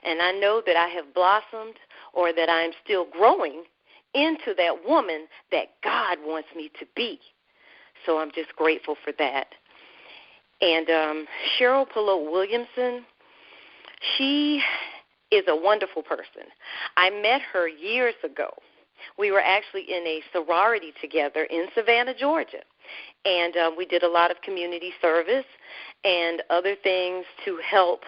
And I know that I have blossomed, or that I'm still growing into that woman that God wants me to be. So I'm just grateful for that. And Cheryl Polote-Williamson, she is a wonderful person. I met her years ago. We were actually in a sorority together in Savannah, Georgia. And we did a lot of community service and other things to help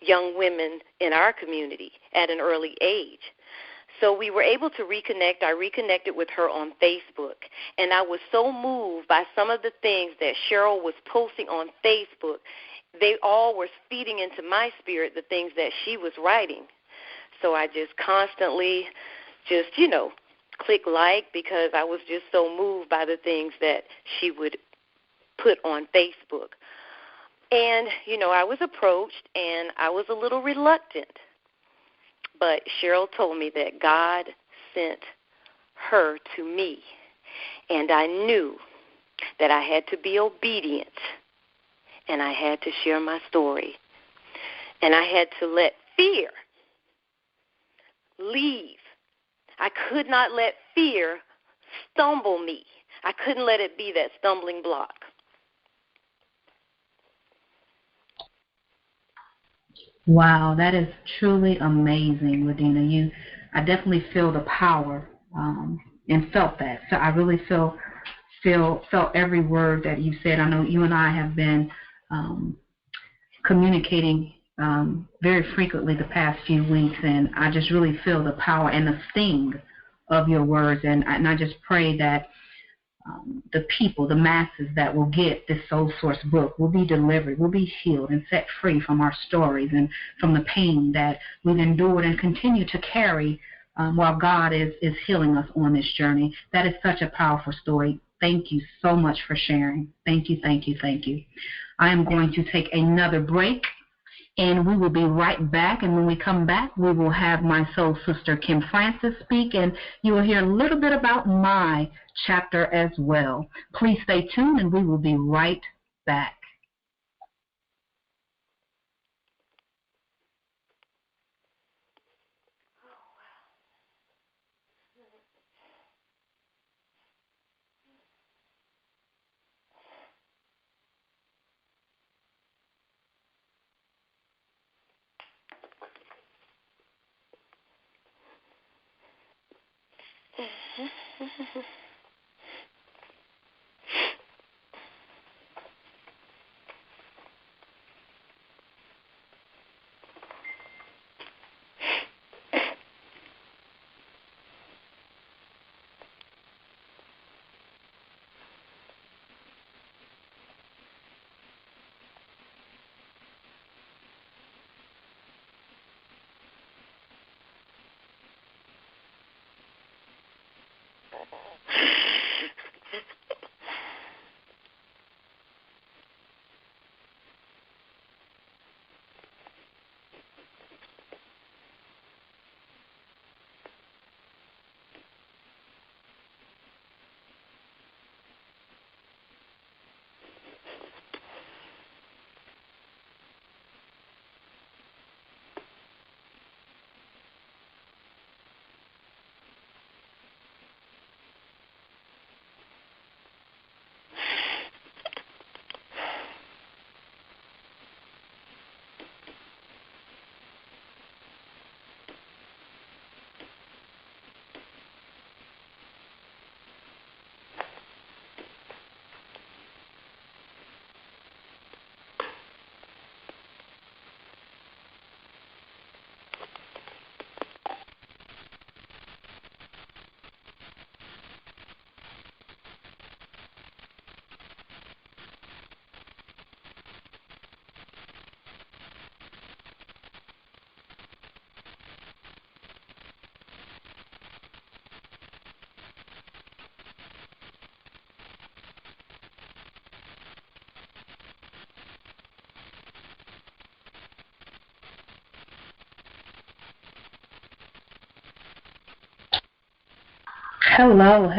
young women in our community at an early age. So we were able to reconnect. I reconnected with her on Facebook, and I was so moved by some of the things that Cheryl was posting on Facebook. They all were feeding into my spirit the things that she was writing. So I just constantly click like, because I was just so moved by the things that she would put on Facebook. And, I was approached, and I was a little reluctant. But Cheryl told me that God sent her to me, and I knew that I had to be obedient, and I had to share my story, and I had to let fear leave. I could not let fear stumble me. I couldn't let it be that stumbling block. Wow, that is truly amazing, Ladina. I definitely feel the power and felt that. So I really felt every word that you said. I know you and I have been communicating very frequently the past few weeks, and I just really feel the power and the sting of your words. And I just pray that the people, the masses that will get this Soul Source book will be delivered, will be healed and set free from our stories and from the pain that we've endured and continue to carry while God is healing us on this journey. That is such a powerful story. Thank you so much for sharing. Thank you, thank you, thank you. I am going to take another break, and we will be right back. And when we come back, we will have my soul sister, Kim Francis, speak, and you will hear a little bit about my chapter as well. Please stay tuned, and we will be right back. Hello,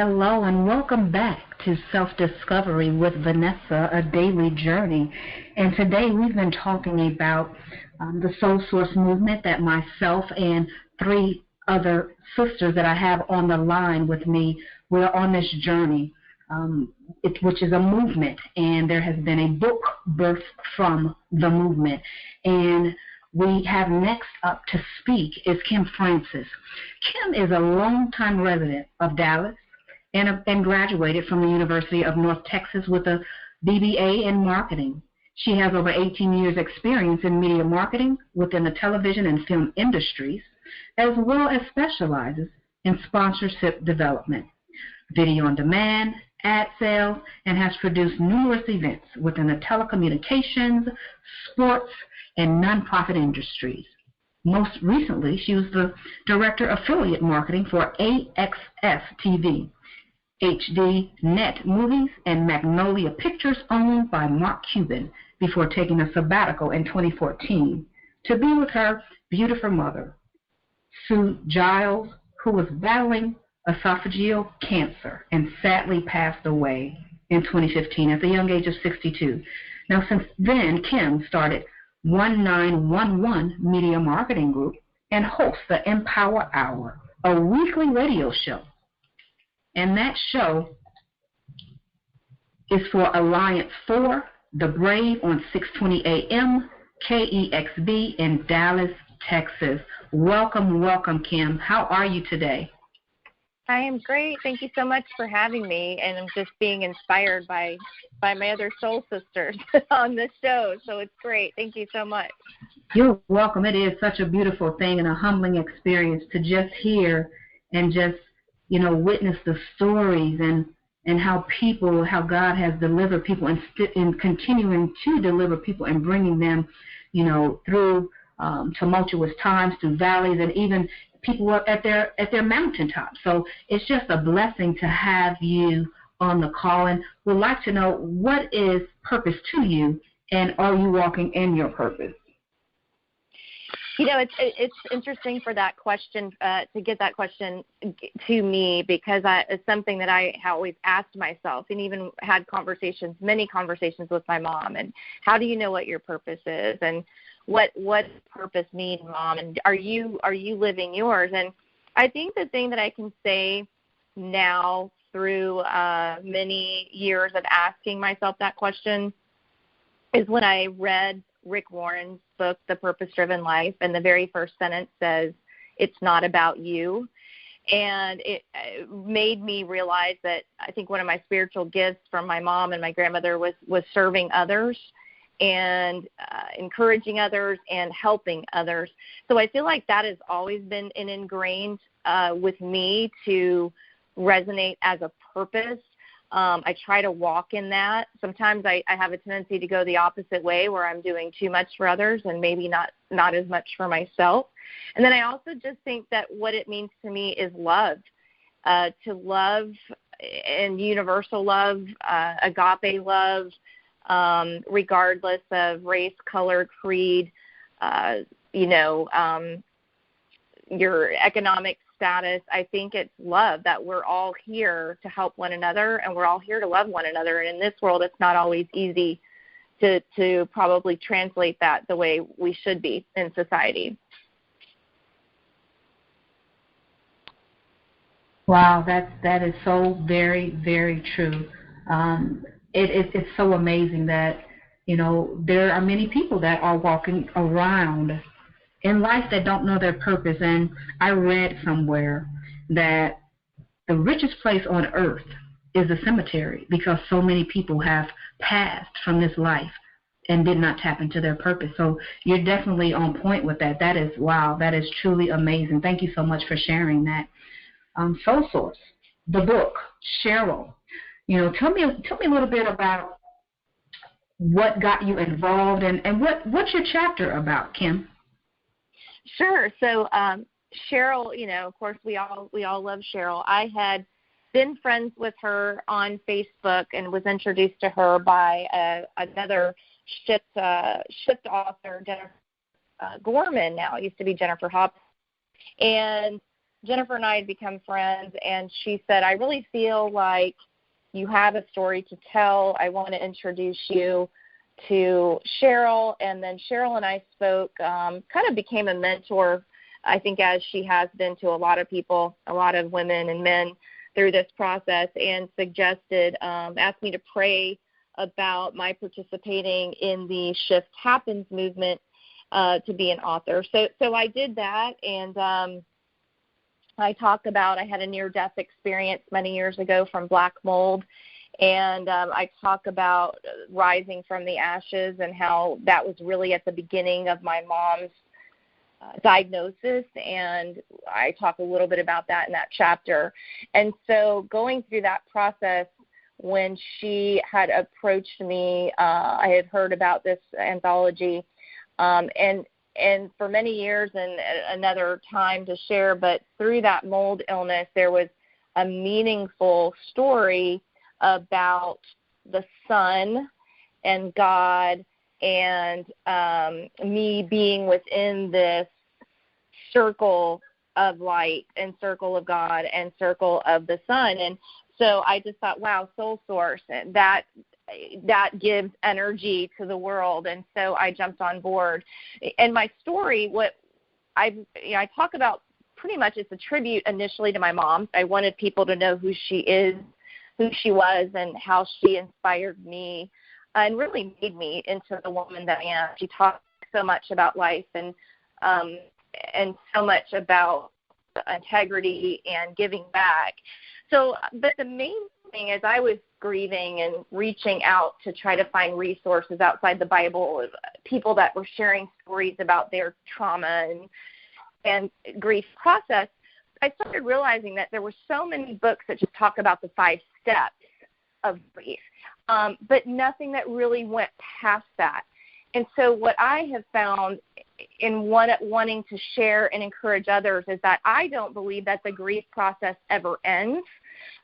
and welcome back to Self-Discovery with Vanessa, a daily journey. And today we've been talking about the Soul Source movement that myself and 3 other sisters that I have on the line with me, we're on this journey, which is a movement, and there has been a book birthed from the movement. And we have next up to speak is Kim Francis. Kim is a longtime resident of Dallas and graduated from the University of North Texas with a BBA in marketing. She has over 18 years experience in media marketing within the television and film industries, as well as specializes in sponsorship development, video on demand, ad sales, and has produced numerous events within the telecommunications, sports, and nonprofit industries. Most recently, she was the Director of Affiliate Marketing for AXS TV, HD Net Movies, and Magnolia Pictures, owned by Mark Cuban, before taking a sabbatical in 2014 to be with her beautiful mother, Sue Giles, who was battling esophageal cancer and sadly passed away in 2015 at the young age of 62. Now, since then, Kim started 1911 Media Marketing Group and hosts the Empower Hour, a weekly radio show. And that show is for Alliance 4, The Brave, on 620 AM, KEXB in Dallas, Texas. Welcome, welcome, Kim. How are you today? I am great. Thank you so much for having me, and I'm just being inspired by my other soul sisters on this show, so it's great. Thank you so much. You're welcome. It is such a beautiful thing and a humbling experience to just hear and just, witness the stories and how God has delivered people and continuing to deliver people and bringing them, through tumultuous times, through valleys, and even people up at their mountaintops. So it's just a blessing to have you on the call, and we'd like to know, what is purpose to you, and are you walking in your purpose? It's interesting for that question, to get that question to me, because it's something that I always asked myself, and even had many conversations with my mom. And how do you know what your purpose is, and what purpose means, Mom? And are you living yours? And I think the thing that I can say now, through many years of asking myself that question, is when I read Rick Warren's book, The Purpose-Driven Life, and the very first sentence says, "It's not about you." And it made me realize that I think one of my spiritual gifts from my mom and my grandmother was serving others and encouraging others and helping others. So I feel like that has always been ingrained with me to resonate as a purpose. I try to walk in that. Sometimes I have a tendency to go the opposite way, where I'm doing too much for others and maybe not as much for myself. And then I also just think that what it means to me is love, to love, and universal love, agape love, regardless of race, color, creed, your economic status. I think it's love, that we're all here to help one another, and we're all here to love one another. And in this world, it's not always easy to probably translate that the way we should be in society. Wow, that is so very, very true. It's so amazing that, there are many people that are walking around in life that don't know their purpose. And I read somewhere that the richest place on earth is a cemetery, because so many people have passed from this life and did not tap into their purpose. So you're definitely on point with that. That is, wow, that is truly amazing. Thank you so much for sharing that. Soul Source, the book, Cheryl, tell me a little bit about what got you involved, and what's your chapter about, Kim? Sure. So Cheryl, of course, we all love Cheryl. I had been friends with her on Facebook and was introduced to her by another Shift author, Jennifer Gorman. Now, it used to be Jennifer Hop. And Jennifer and I had become friends, and she said, "I really feel like you have a story to tell. I want to introduce you to Cheryl, and then Cheryl and I spoke, kind of became a mentor, I think, as she has been to a lot of people, a lot of women and men through this process, and suggested, asked me to pray about my participating in the Shift Happens movement to be an author. So I did that, and I talk about, I had a near-death experience many years ago from black mold, and I talk about rising from the ashes and how that was really at the beginning of my mom's diagnosis, and I talk a little bit about that in that chapter. And so going through that process, when she had approached me, I had heard about this anthology, and for many years, and another time to share, but through that mold illness, there was a meaningful story about the sun and God and me being within this circle of light and circle of God and circle of the sun. And so I just thought, wow, Soul Source, that gives energy to the world. And so I jumped on board. And my story, what I talk about pretty much, it's a tribute initially to my mom. I wanted people to know who she is, who she was, and how she inspired me and really made me into the woman that I am. She taught so much about life and so much about integrity and giving back. So, but the main thing is I was grieving and reaching out to try to find resources outside the Bible, people that were sharing stories about their trauma and grief process. I started realizing that there were so many books that just talk about the 5 steps of grief, but nothing that really went past that. And so what I have found in wanting to share and encourage others is that I don't believe that the grief process ever ends.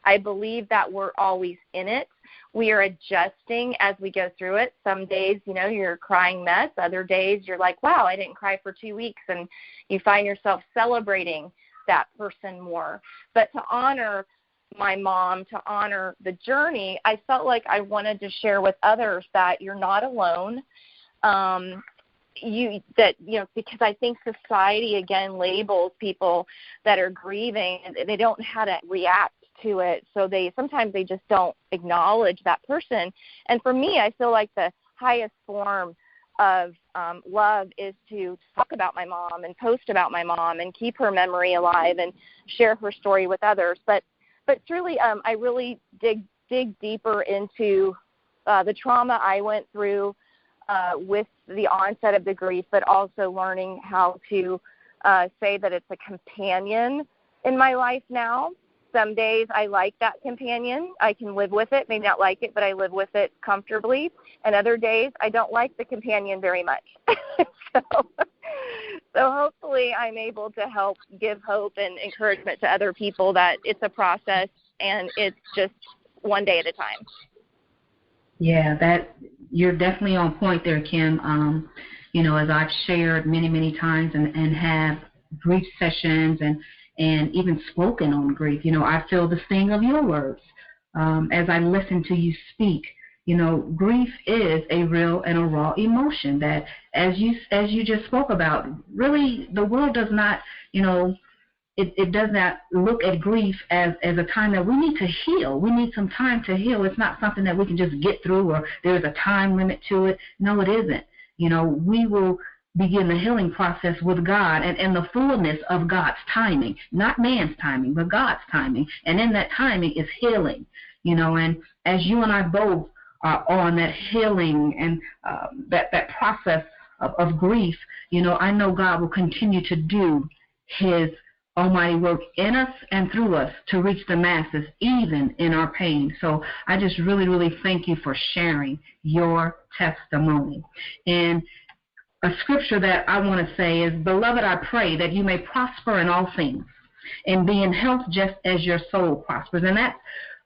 I believe that we're always in it. We are adjusting as we go through it. Some days, you're a crying mess. Other days, you're like, wow, I didn't cry for 2 weeks. And you find yourself celebrating that person more. But to honor my mom, to honor the journey, I felt like I wanted to share with others that you're not alone. Because I think society, again, labels people that are grieving, and they don't know how to react to it. So sometimes they just don't acknowledge that person. And for me, I feel like the highest form of love is to talk about my mom and post about my mom and keep her memory alive and share her story with others. But truly, I really dig deeper into the trauma I went through with the onset of the grief, but also learning how to say that it's a companion in my life now. Some days I like that companion. I can live with it, may not like it, but I live with it comfortably. And other days I don't like the companion very much. So hopefully I'm able to help give hope and encouragement to other people that it's a process and it's just one day at a time. Yeah, that you're definitely on point there, Kim. As I've shared many times and have grief sessions and even spoken on grief, I feel the sting of your words as I listen to you speak. Grief is a real and a raw emotion that, as you just spoke about, really the world does not, it does not look at grief as a time that we need to heal. We need some time to heal. It's not something that we can just get through or there's a time limit to it. No, it isn't. We will begin the healing process with God and the fullness of God's timing, not man's timing, but God's timing. And in that timing is healing, and as you and I both are on that healing and that process of grief, I know God will continue to do his almighty work in us and through us to reach the masses, even in our pain. So I just really thank you for sharing your testimony. And a scripture that I want to say is, Beloved, I pray that you may prosper in all things and be in health just as your soul prospers. And that's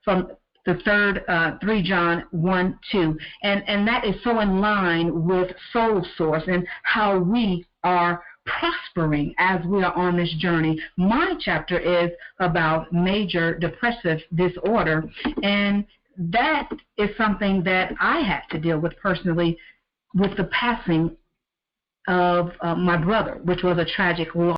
from the 3 John 1:2. And that is so in line with Soul Source and how we are prospering as we are on this journey. My chapter is about major depressive disorder, and that is something that I had to deal with personally with the passing of my brother, which was a tragic loss.